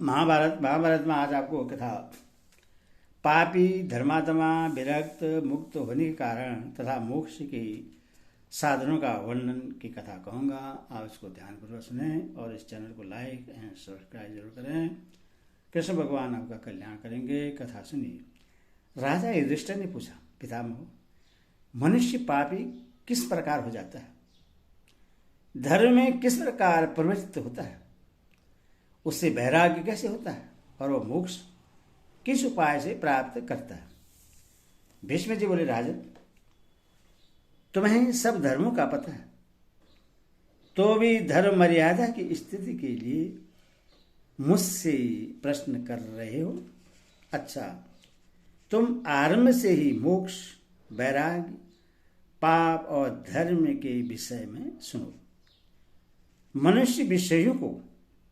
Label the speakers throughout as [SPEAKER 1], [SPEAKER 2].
[SPEAKER 1] महाभारत में आज आपको कथा पापी धर्मात्मा विरक्त मुक्त होने के कारण तथा मोक्ष के साधनों का वर्णन की कथा कहूँगा। आप इसको ध्यानपूर्वक सुने और इस चैनल को लाइक एंड सब्सक्राइब जरूर करें। कृष्ण भगवान आपका कल्याण करेंगे। कथा सुनिए। राजा युधिष्ठिर ने पूछा, पितामह, मनुष्य पापी किस प्रकार हो जाता है? धर्म में किस प्रकार प्रवृत्त होता है? उससे वैराग्य कैसे होता है और वह मोक्ष किस उपाय से प्राप्त करता है? भीष्म जी बोले, राजन, तुम्हें सब धर्मों का पता है, तो भी धर्म मर्यादा की स्थिति के लिए मुझसे प्रश्न कर रहे हो। अच्छा, तुम आरंभ से ही मोक्ष, वैराग्य, पाप और धर्म के विषय में सुनो। मनुष्य विषयों को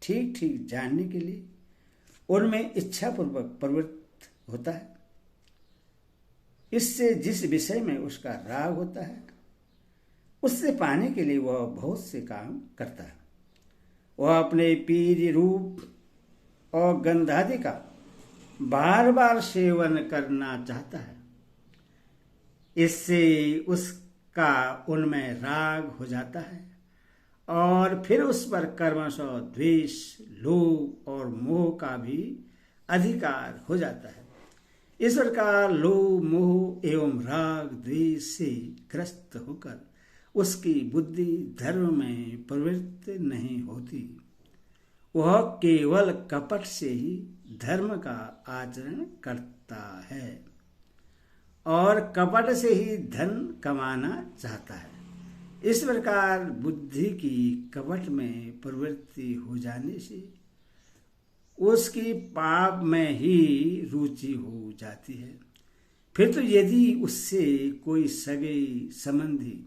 [SPEAKER 1] ठीक ठीक जानने के लिए उनमें इच्छापूर्वक प्रवृत्त होता है। इससे जिस विषय में उसका राग होता है, उससे पाने के लिए वह बहुत से काम करता है। वह अपने पीर, रूप और गंधादि का बार बार सेवन करना चाहता है। इससे उसका उनमें राग हो जाता है और फिर उस पर कर्मश, द्वेष, लोभ और मोह का भी अधिकार हो जाता है। इस प्रकार लोभ, मोह एवं राग, द्वेष से ग्रस्त होकर उसकी बुद्धि धर्म में प्रवृत्त नहीं होती। वह केवल कपट से ही धर्म का आचरण करता है और कपट से ही धन कमाना चाहता है। इस प्रकार बुद्धि की कपट में प्रवृत्ति हो जाने से उसकी पाप में ही रुचि हो जाती है। फिर तो यदि उससे कोई सगे संबंधी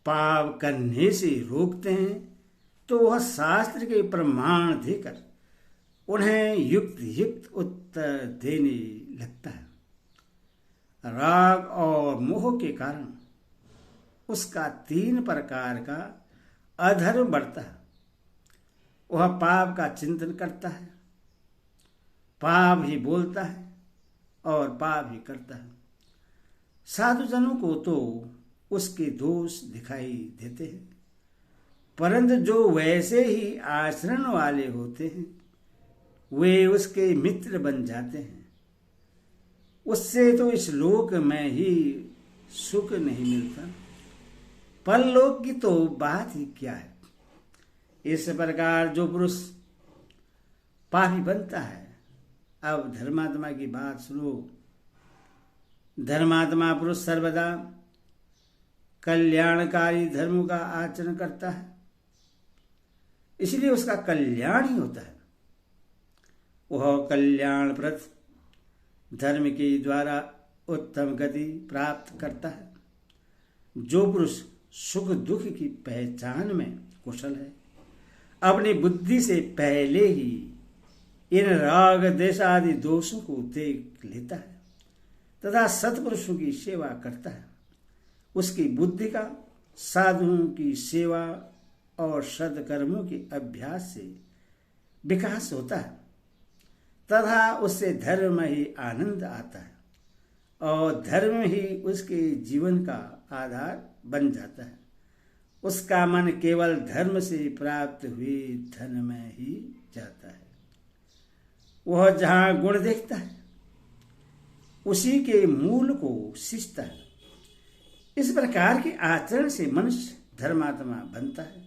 [SPEAKER 1] पाप करने से रोकते हैं तो वह शास्त्र के प्रमाण देकर उन्हें युक्त युक्त उत्तर देने लगता है। राग और मोह के कारण उसका 3 प्रकार का अधर्म बढ़ता है। वह पाप का चिंतन करता है, पाप ही बोलता है और पाप ही करता है। साधुजनों को तो उसके दोष दिखाई देते हैं, परंतु जो वैसे ही आचरण वाले होते हैं वे उसके मित्र बन जाते हैं। उससे तो इस लोक में ही सुख नहीं मिलता, परलोक की तो बात ही क्या है। इस प्रकार जो पुरुष पापी बनता है, अब धर्मात्मा की बात सुनो। धर्मात्मा पुरुष सर्वदा कल्याणकारी धर्मों का आचरण करता है, इसलिए उसका कल्याण ही होता है। वह कल्याणप्रद धर्म के द्वारा उत्तम गति प्राप्त करता है। जो पुरुष सुख दुख की पहचान में कुशल है, अपनी बुद्धि से पहले ही इन राग, द्वेष आदि दोषों को देख लेता है तथा सत्पुरुषों की सेवा करता है, उसकी बुद्धि का साधुओं की सेवा और सद्कर्मों के अभ्यास से विकास होता है तथा उससे धर्म ही आनंद आता है और धर्म ही उसके जीवन का आधार बन जाता है। उसका मन केवल धर्म से प्राप्त हुए धन में ही जाता है। वह जहाँ गुण देखता है उसी के मूल को सींचता है। इस प्रकार के आचरण से मनुष्य धर्मात्मा बनता है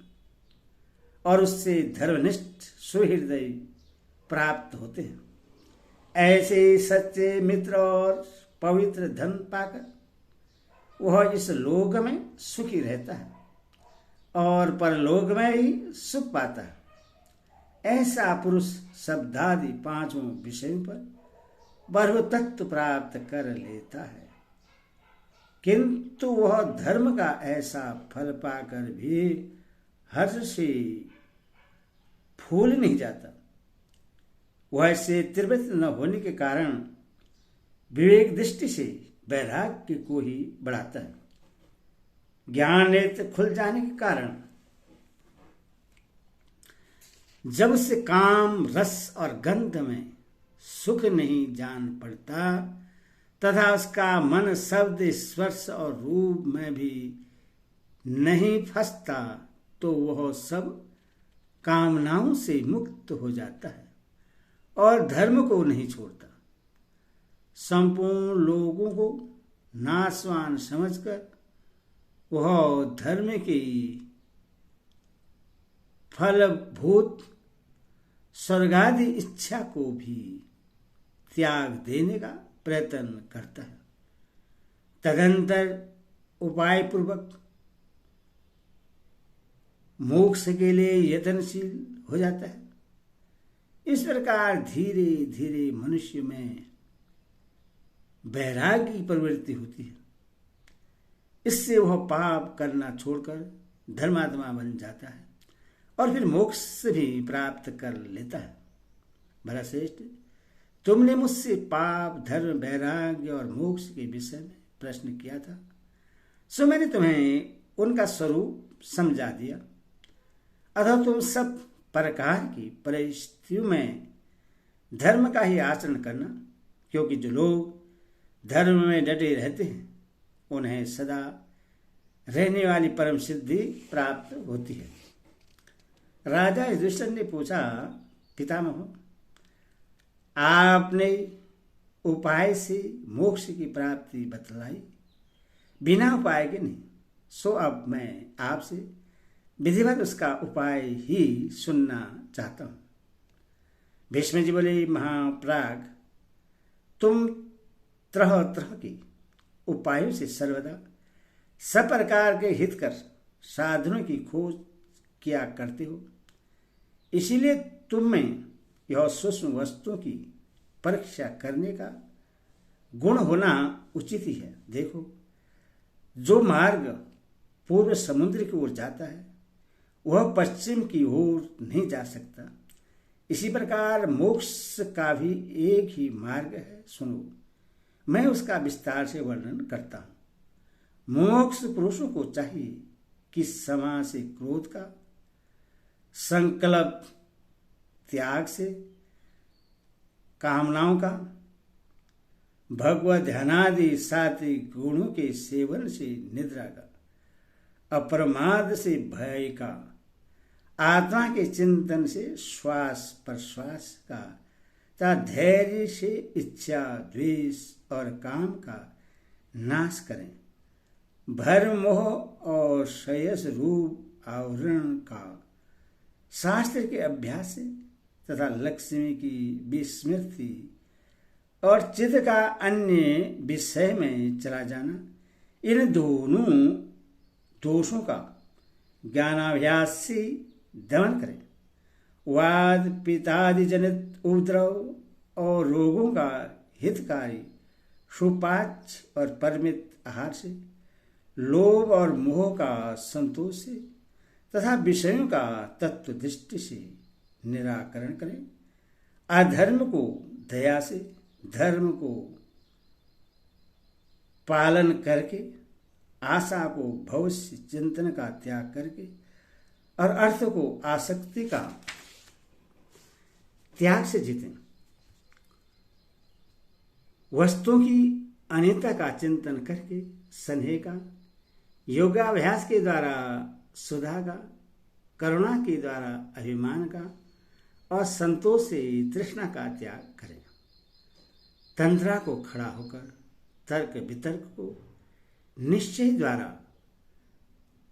[SPEAKER 1] और उससे धर्मनिष्ठ सुहृदय प्राप्त होते हैं। ऐसे सच्चे मित्र और पवित्र धन पाकर वह इस लोक में सुखी रहता है और परलोक में ही सुख पाता है। ऐसा पुरुष शब्दादि 5 विषयों पर बर्ह तत्व प्राप्त कर लेता है, किंतु वह धर्म का ऐसा फल पाकर भी हर्ष से फूल नहीं जाता। वह ऐसे त्रिवृत्त न होने के कारण विवेक दृष्टि से वैराग्य को ही बढ़ाता है। ज्ञान नेत्र खुल जाने के कारण जब उससे काम, रस और गंध में सुख नहीं जान पड़ता तथा उसका मन शब्द, स्पर्श और रूप में भी नहीं फंसता, तो वह सब कामनाओं से मुक्त हो जाता है और धर्म को नहीं छोड़ता। संपूर्ण लोगों को नाशवान समझकर वह धर्म की फलभूत स्वर्गादि इच्छा को भी त्याग देने का प्रयत्न करता है। तदंतर उपाय पूर्वक मोक्ष के लिए यत्नशील हो जाता है। इस प्रकार धीरे धीरे मनुष्य में वैराग्य की प्रवृत्ति होती है। इससे वह पाप करना छोड़कर धर्मात्मा बन जाता है और फिर मोक्ष भी प्राप्त कर लेता है। भरतश्रेष्ठ, तुमने मुझसे पाप, धर्म, वैराग्य और मोक्ष के विषय में प्रश्न किया था, सो मैंने तुम्हें उनका स्वरूप समझा दिया। अतः तुम सब प्रकार की परिस्थितियों में धर्म का ही आचरण करना, क्योंकि जो लोग धर्म में डटे रहते हैं उन्हें सदा रहने वाली परम सिद्धि प्राप्त होती है। राजा युधिष्ठिर ने पूछा, पितामह, आपने उपाय से मोक्ष की प्राप्ति बतलाई, बिना उपाय के नहीं, सो अब मैं आपसे विधिवत उसका उपाय ही सुनना चाहता हूं। भीष्म जी बोले, महाप्राग, तुम तरह तरह के उपायों से सर्वदा सब प्रकार के हितकर साधनों की खोज किया करते हो, इसीलिए तुम में यह सूक्ष्म वस्तुओं की परीक्षा करने का गुण होना उचित ही है। देखो, जो मार्ग पूर्व समुद्र की ओर जाता है वह पश्चिम की ओर नहीं जा सकता। इसी प्रकार मोक्ष का भी एक ही मार्ग है। सुनो, मैं उसका विस्तार से वर्णन करता हूं। मोक्ष पुरुषों को चाहिए कि समा से क्रोध का, संकल्प त्याग से कामनाओं का, भगवत ध्यानादि सात्विक गुणों के सेवन से निद्रा का, अप्रमाद से भय का, आत्मा के चिंतन से श्वास प्रश्वास का, तथा धैर्य से इच्छा, द्वेष और काम का नाश करें। भर्म, मोह और श्रेयस रूप आवरण का शास्त्र के अभ्यास से तथा लक्ष्मी की विस्मृति और चित्त का अन्य विषय में चला जाना, इन दोनों दोषों का ज्ञानाभ्यास से दमन करें। वाद पित्तादि जनित उपद्रव और रोगों का हितकारी सुपाच्य और परिमित आहार से, लोभ और मोह का संतोष से तथा विषयों का तत्व दृष्टि से निराकरण करें। अधर्म को दया से, धर्म को पालन करके, आशा को भविष्य चिंतन का त्याग करके और अर्थ को आसक्ति का त्याग से जीतें। वस्तुओं की अनित्य का चिंतन करके स्नेह का, योगाभ्यास के द्वारा सुधा का, करुणा के द्वारा अभिमान का और संतोष से तृष्णा का त्याग करें। तंद्रा को खड़ा होकर, तर्क वितर्क को निश्चय द्वारा,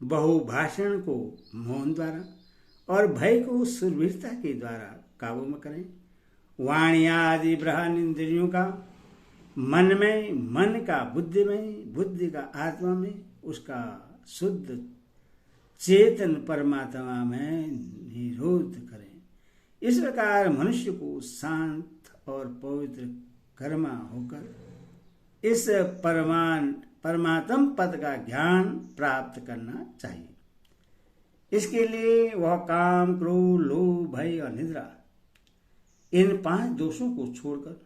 [SPEAKER 1] बहुभाषण को मौन द्वारा और भय को सुरवीरता के द्वारा काबू में करें। वाणी आदि ब्रह्म इंद्रियों का मन में, मन का बुद्धि में, बुद्धि का आत्मा में, उसका शुद्ध चेतन परमात्मा में निरोध करें। इस प्रकार मनुष्य को शांत और पवित्र कर्मा होकर इस परमात्म पद का ज्ञान प्राप्त करना चाहिए। इसके लिए वह काम, क्रोध, लोभ, भय और निद्रा, इन 5 दोषों को छोड़कर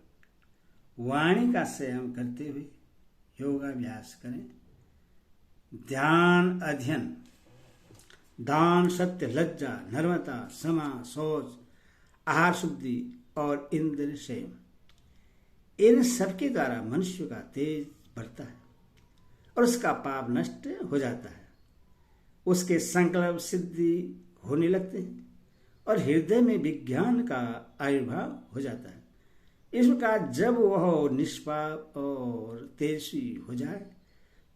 [SPEAKER 1] वाणी का संयम करते हुए योगाभ्यास करें। ध्यान, अध्ययन, दान, सत्य, लज्जा, नर्मता, क्षमा, शौच, आहार शुद्धि और इंद्रिय संयम, इन सबके द्वारा मनुष्य का तेज बढ़ता है और उसका पाप नष्ट हो जाता है। उसके संकल्प सिद्धि होने लगते हैं और हृदय में विज्ञान का आविर्भाव हो जाता है। इस प्रकार जब वह निष्पाप और तेजस्वी हो जाए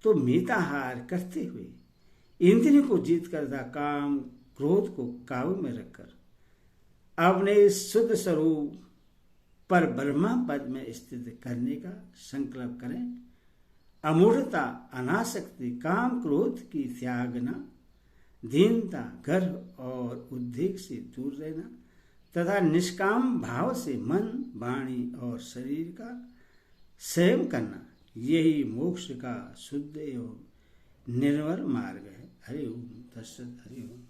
[SPEAKER 1] तो मिताहार करते हुए इंद्रिय को जीत कर तथा काम क्रोध को काबू में रखकर अपने शुद्ध स्वरूप पर ब्रह्मा पद में स्थित करने का संकल्प करें। अमूढ़ता, अनासक्ति, काम क्रोध की त्यागना, दीनता, गर्व और उद्वेग से दूर रहना तथा निष्काम भाव से मन, वाणी और शरीर का संयम करना, यही मोक्ष का शुद्ध एवं निर्मल मार्ग है। हरि ओम तत्सत। हरि ओम।